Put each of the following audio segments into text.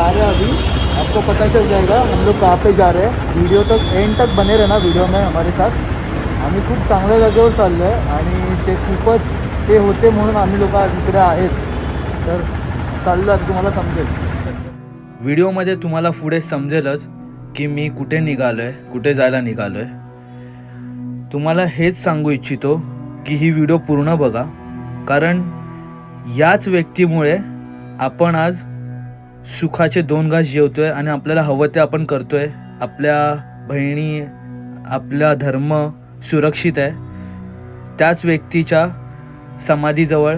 जा रहे हैं अभी, आपको पता चल जाएगा हम लोग कहाँ पे जा रहे हैं। वीडियो तक एंड तक बने रहना वीडियो में हमारे साथ। आम्ही खूप चांगल्या जागेवर चाललो आहे आणि ते खूपच ते होते म्हणून आम्ही लोक आज इकडे आहेत, तर चाललो आहे, तुम्हाला समजेल व्हिडिओमध्ये। तुम्हाला पुढे समजेलच की मी कुठे निघालो आहे, कुठे जायला निघालो आहे। तुम्हाला हेच सांगू इच्छितो की ही व्हिडिओ पूर्ण बघा, कारण याच व्यक्तीमुळे आपण आज सुखाचे 2 घास जेवतोय आणि आपल्याला हवं ते आपण करतोय। आपल्या बहिणी, आपला धर्म सुरक्षित आहे। त्याच व्यक्तीच्या समाधीजवळ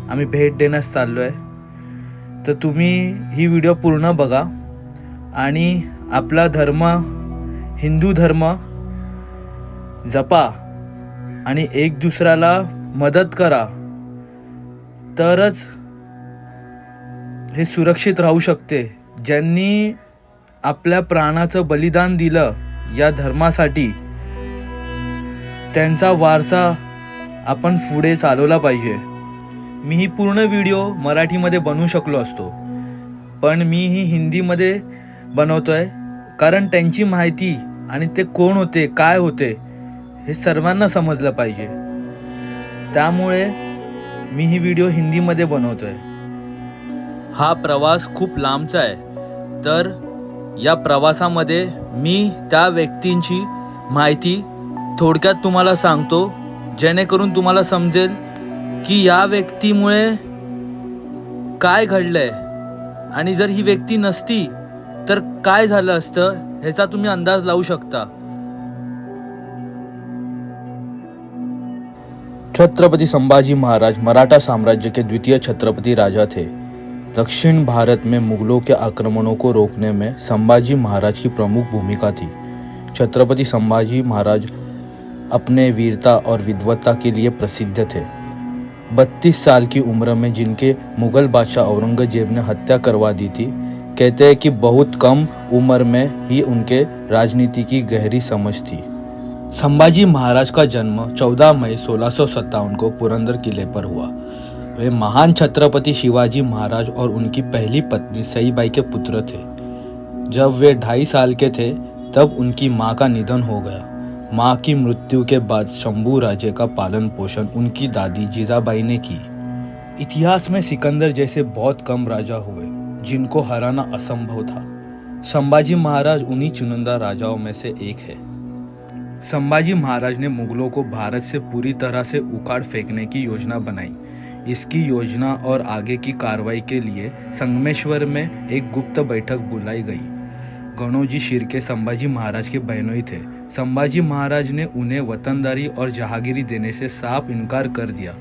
आम्ही भेट देण्यास चाललो आहे। तर तुम्ही ही व्हिडिओ पूर्ण बघा आणि आपला धर्म, हिंदू धर्म जपा आणि एक दुसऱ्याला मदत करा, तरच हे सुरक्षित राहू शकते। ज्यांनी आपल्या प्राणाचं बलिदान दिलं या धर्मासाठी, त्यांचा वारसा आपण पुढे चालवला पाहिजे। मी ही पूर्ण व्हिडिओ मराठीमध्ये बनवू शकलो असतो, पण मी ही हिंदीमध्ये बनवतोय, कारण त्यांची माहिती आणि ते कोण होते, काय होते हे सर्वांना समजलं पाहिजे। त्यामुळे मी ही व्हिडिओ हिंदीमध्ये बनवतोय। हा प्रवास खूप लांबचा आहे, तर या प्रवासामध्ये मी त्या व्यक्तींची माहिती थोडक्यात तुम्हाला सांगतो, जेणेकरून तुम्हाला समजेल की या व्यक्तीमुळे काय घडलंय आणि जर ही व्यक्ती नसती तर काय झालं असतं ह्याचा तुम्ही अंदाज लावू शकता। छत्रपति संभाजी महाराज मराठा साम्राज्य के द्वितीय छत्रपति राजा थे। दक्षिण भारत में मुगलों के आक्रमणों को रोकने में संभाजी महाराज की प्रमुख भूमिका थी। छत्रपति संभाजी महाराज अपने वीरता और विद्वत्ता के लिए प्रसिद्ध थे। 32 साल की उम्र में जिनके मुगल बादशाह औरंगजेब ने हत्या करवा दी थी, कहते हैं कि बहुत कम उम्र में ही उनके राजनीति की गहरी समझ थी। संभाजी महाराज का जन्म 14 मई 1657 को पुरंदर किले पर हुआ। वे महान छत्रपति शिवाजी महाराज और उनकी पहली पत्नी सईबाई के पुत्र थे। जब वे 2.5 साल के थे तब उनकी मां का निधन हो गया। मां की मृत्यु के बाद शंभू राजे का पालन पोषण उनकी दादी जीजाबाई ने की। इतिहास में सिकंदर जैसे बहुत कम राजा हुए जिनको हराना असंभव था। संभाजी महाराज उन्हीं चुनिंदा राजाओं में से एक है। संभाजी महाराज ने मुगलों को भारत से पूरी तरह से उखाड़ फेंकने की योजना बनाई। इसकी योजना और आगे की कार्रवाई के लिए संगमेश्वर में एक गुप्त बैठक बुलाई गई। गणोजी शिर्के संभाजी महाराज के बहनोई थे। संभाजी महाराज ने उन्हें वतनदारी और जहांगीरी देने से साफ इनकार कर दिया।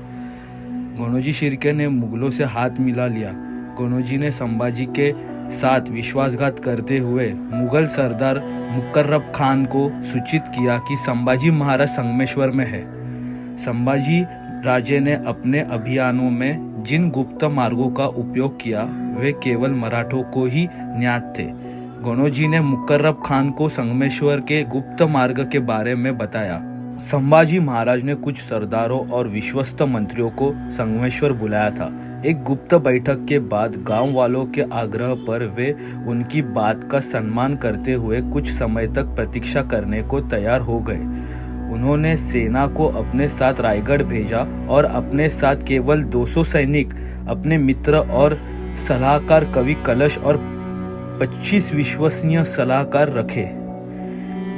गणोजी शिर्के ने मुगलों से हाथ मिला लिया। गणोजी ने संभाजी के साथ विश्वासघात करते हुए मुगल सरदार मुकर्रब खान को सूचित किया कि संभाजी महाराज संगमेश्वर में है। संभाजी राजे ने अपने अभियानों में जिन गुप्त मार्गों का उपयोग किया वे केवल मराठों को ही ज्ञात थे। गणोजी ने मुकर्रब खान को संगमेश्वर के गुप्त मार्ग के बारे में बताया। संभाजी महाराज ने कुछ सरदारों और विश्वस्त मंत्रियों को संगमेश्वर बुलाया था। एक गुप्त बैठक के बाद गांव वालों के आग्रह पर वे उनकी बात का सम्मान करते हुए कुछ समय तक प्रतीक्षा करने को तैयार हो गए। उन्होंने सेना को अपने साथ रायगढ़ भेजा और अपने साथ केवल 200 सैनिक, अपने मित्र और सलाहकार कवि कलश और 25 विश्वसनीय सलाहकार रखे।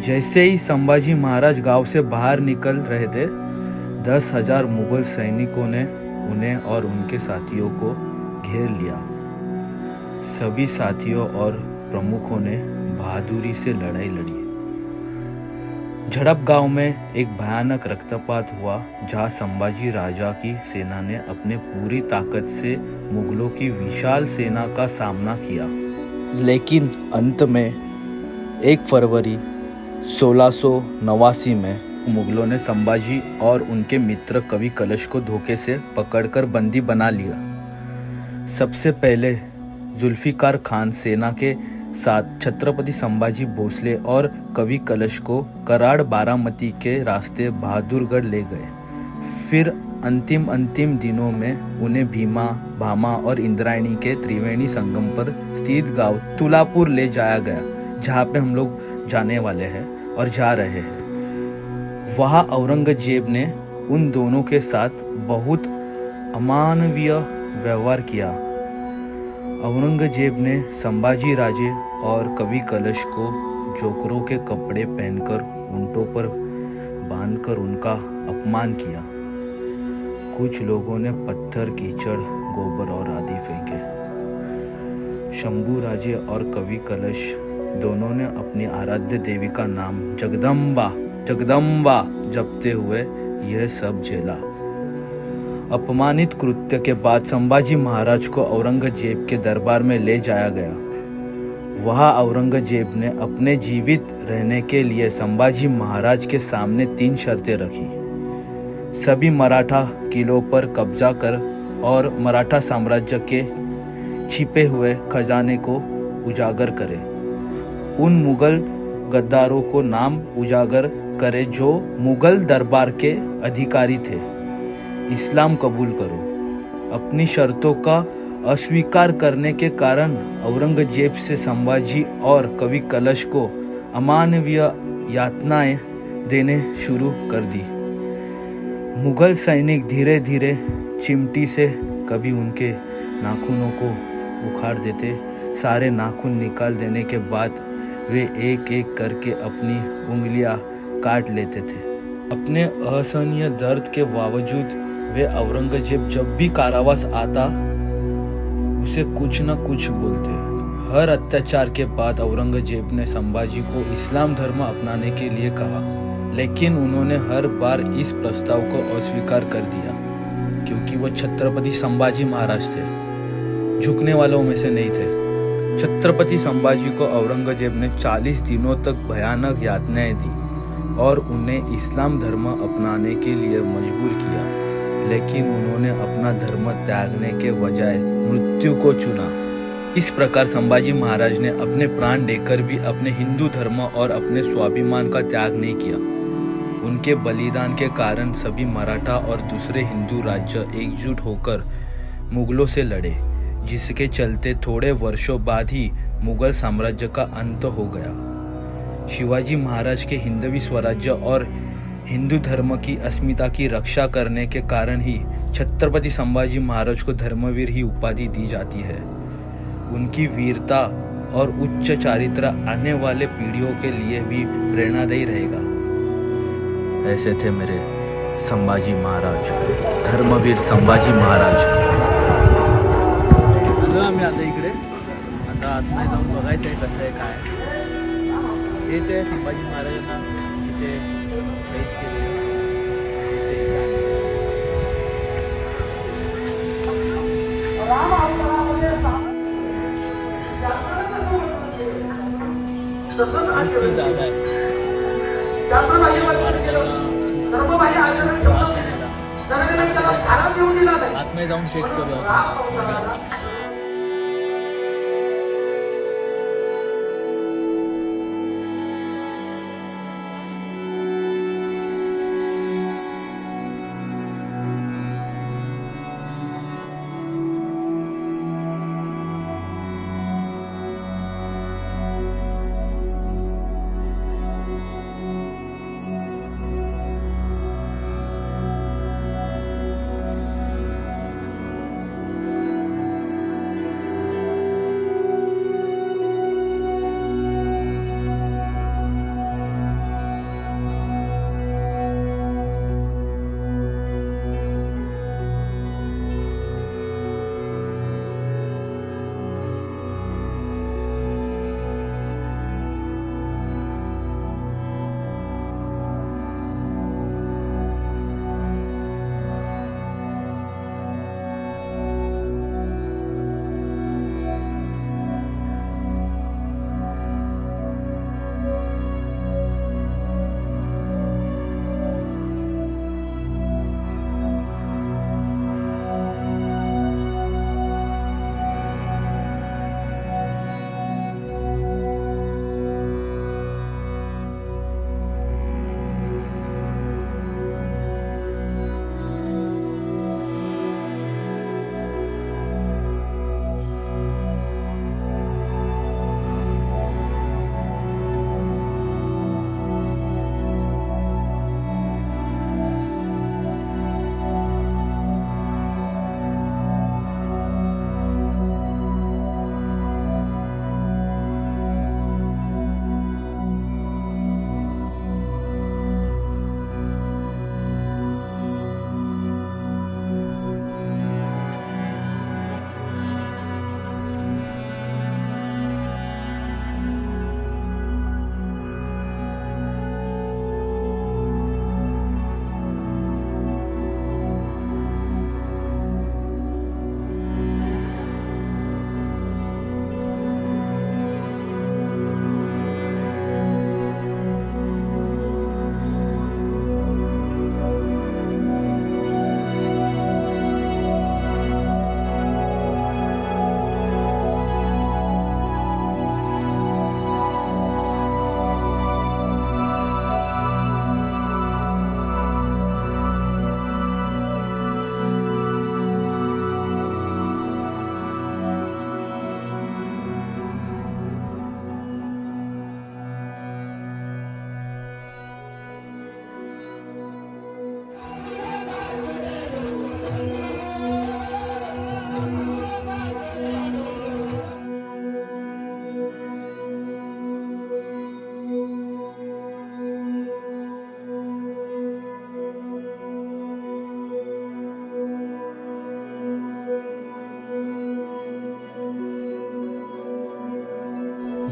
जैसे ही संभाजी महाराज गांव से बाहर निकल रहे थे, 10,000 मुगल सैनिकों ने उन्हें और उनके साथियों को घेर लिया। सभी साथियों और प्रमुखों ने बहादुरी से लड़ाई लड़ी। झड़प गांव में एक भयानक रक्तपात हुआ, जहां संभाजी राजा की सेना ने अपने पूरी ताकत से मुगलों की विशाल सेना का सामना किया। लेकिन अंत में 1 फरवरी 1689 में मुगलों ने संभाजी और उनके मित्र कवि कलश को धोखे से पकड़कर बंदी बना लिया। सबसे पहले जुल्फिकार खान सेना के साथ छत्रपति संभाजी भोसले और कवि कलश को कराड़ बारामती के रास्ते बहादुरगढ़ ले गए। फिर अंतिम दिनों में उन्हें भीमा, भामा और इंद्रायणी के त्रिवेणी संगम पर स्थित गांव तुलापुर ले जाया गया, जहां पे हम लोग जाने वाले हैं और जा रहे हैं। वहां औरंगजेब ने उन दोनों के साथ बहुत अमानवीय व्यवहार किया। औरंगजेब ने संभाजी राजे और कवि कलश को जोकरों के कपड़े पहनकर ऊंटों पर बांधकर उनका अपमान किया। कुछ लोगों ने पत्थर, कीचड़, गोबर और आदि फेंके। शंभू राजे और कवि कलश दोनों ने अपनी आराध्य देवी का नाम जगदम्बा जपते हुए यह सब झेला। अपमानित कृत्य के बाद संभाजी महाराज को औरंगजेब के दरबार में ले जाया गया। वहां औरंगजेब ने अपने जीवित रहने के लिए संभाजी महाराज के सामने 3 शर्तें रखी। सभी मराठा किलों पर कब्जा कर और मराठा साम्राज्य के छिपे हुए खजाने को उजागर करे। उन मुगल गद्दारों को नाम उजागर करे जो मुगल दरबार के अधिकारी थे। इस्लाम कबूल करो। अपनी शर्तों का अस्वीकार करने के कारण औरंगजेब से संभाजी और कवि कलश को अमानवीय यातनाएं देने शुरू कर दी। मुगल सैनिक धीरे धीरे चिमटी से कभी उनके नाखूनों को उखाड़ देते। सारे नाखून निकाल देने के बाद वे एक एक करके अपनी उंगलियां काट लेते थे। अपने असहनीय दर्द के बावजूद वे औरंगजेब जब भी कारावास आता उसे कुछ न कुछ बोलते। हर अत्याचार के बाद औरंगजेब ने संभाजी को इस्लाम धर्म अपनाने के लिए कहा, लेकिन उन्होंने हर बार इस प्रस्ताव को अस्वीकार कर दिया, क्योंकि वो छत्रपति संभाजी महाराज थे, झुकने वालों में से नहीं थे। छत्रपति संभाजी को औरंगजेब ने 40 दिनों तक भयानक यातनाएं दी और उन्हें इस्लाम धर्म अपनाने के लिए मजबूर किया, लेकिन उन्होंने अपना धर्म त्यागने के बजाय मृत्यु को चुना। इस प्रकार संभाजी महाराज ने अपने प्राण देकर भी अपने हिंदू धर्म और अपने स्वाभिमान का त्याग नहीं किया। उनके बलिदान के कारण सभी मराठा और दूसरे हिंदू राज्य एकजुट होकर मुगलों से लड़े, जिसके चलते थोड़े वर्षों बाद ही मुगल साम्राज्य का अंत हो गया। शिवाजी महाराज के हिंदवी स्वराज्य और हिंदू धर्म की अस्मिता की रक्षा करने के कारण ही छत्रपति संभाजी महाराज को धर्मवीर ही उपाधि दी जाती है। उनकी वीरता और उच्च चारित्र आने वाले पीढ़ियों के लिए भी प्रेरणादायी रहेगा। ऐसे थे मेरे संभाजी महाराज, धर्मवीर संभाजी महाराज। आम्ही आता इकडे आता आतमध्ये जाऊन बघायचं आहे कसं आहे काय। हेच आहे संभाजी महाराजांना इथे कैद केलेलं। मस्त जागा आहे। आतमध्ये जाऊन चेक करूया।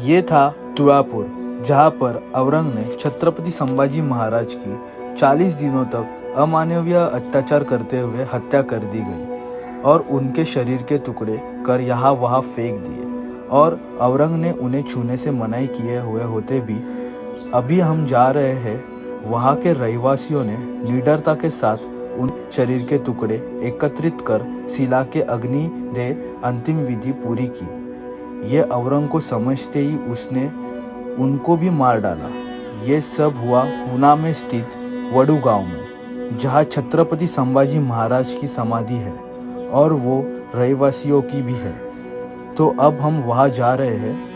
ये था तुळापुर, जहाँ पर औरंग ने छत्रपति संभाजी महाराज की 40 दिनों तक अमानवीय अत्याचार करते हुए हत्या कर दी गई और उनके शरीर के टुकड़े कर यहाँ वहाँ फेंक दिए और औरंग ने उन्हें छूने से मनाही किए हुए होते भी अभी हम जा रहे हैं, वहाँ के रहवासियों ने निडरता के साथ उन शरीर के टुकड़े एकत्रित कर शिला के अग्नि दे अंतिम विधि पूरी की। ये औरंग को समझते ही उसने उनको भी मार डाला। ये सब हुआ पूना में स्थित वडू गांव में, जहाँ छत्रपति संभाजी महाराज की समाधि है और वो रहवासियों की भी है। तो अब हम वहाँ जा रहे हैं।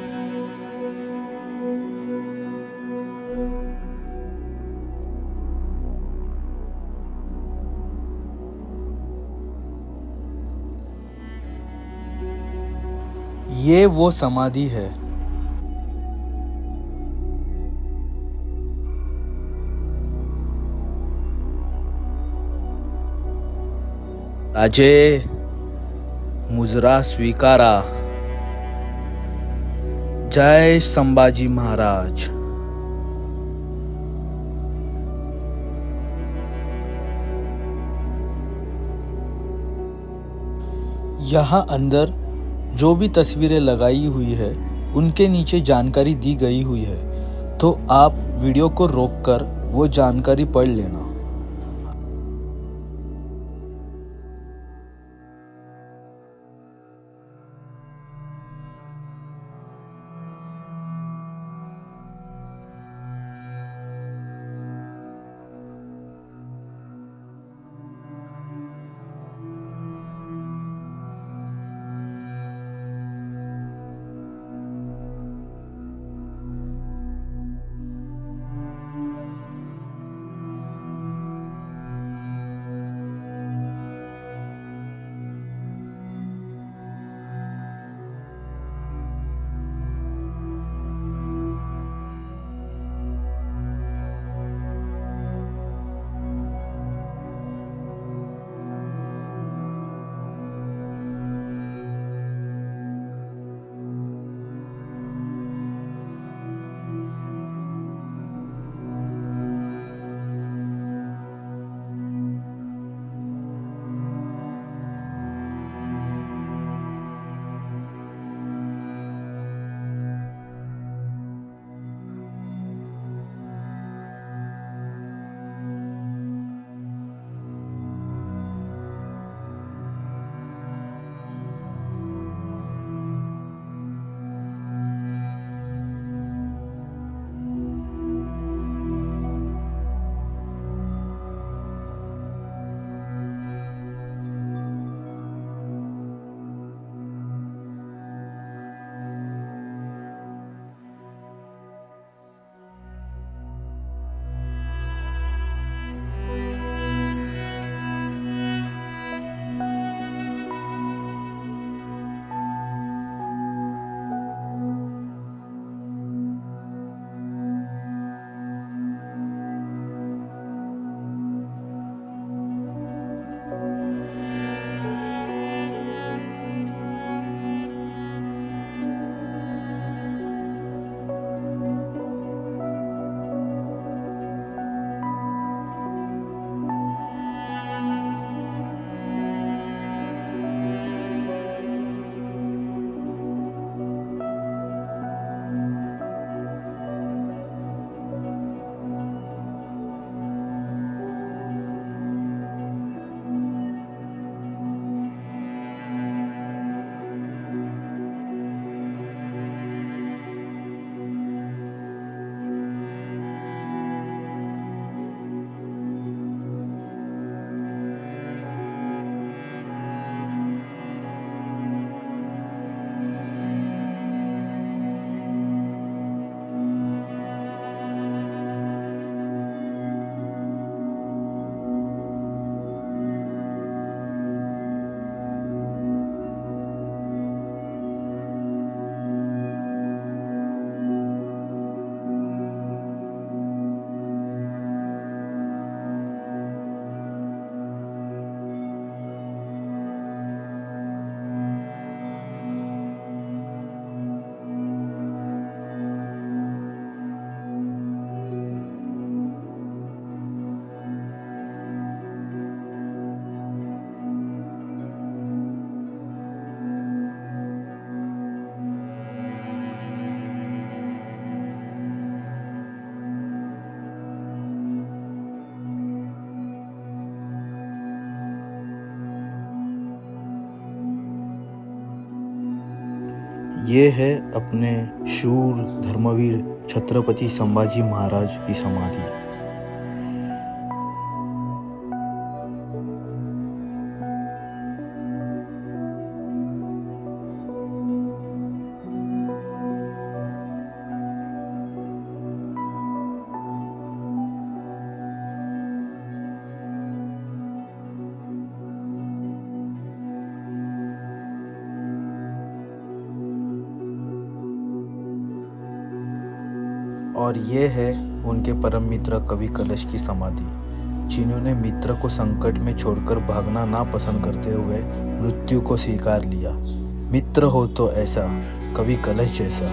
ये वो समाधि है। राजे, मुजरा स्वीकारा। जय संभाजी महाराज। यहाँ अंदर जो भी तस्वीरें लगाई हुई है उनके नीचे जानकारी दी गई हुई है, तो आप वीडियो को रोककर वो जानकारी पढ़ लेना। ये है अपने शूर धर्मवीर छत्रपति संभाजी महाराज की समाधि। और ये है उनके परम मित्र कवि कलश की समाधि, जिन्होंने मित्र को संकट में छोड़कर भागना ना पसंद करते हुए मृत्यु को स्वीकार लिया। मित्र हो तो ऐसा, कवि कलश जैसा।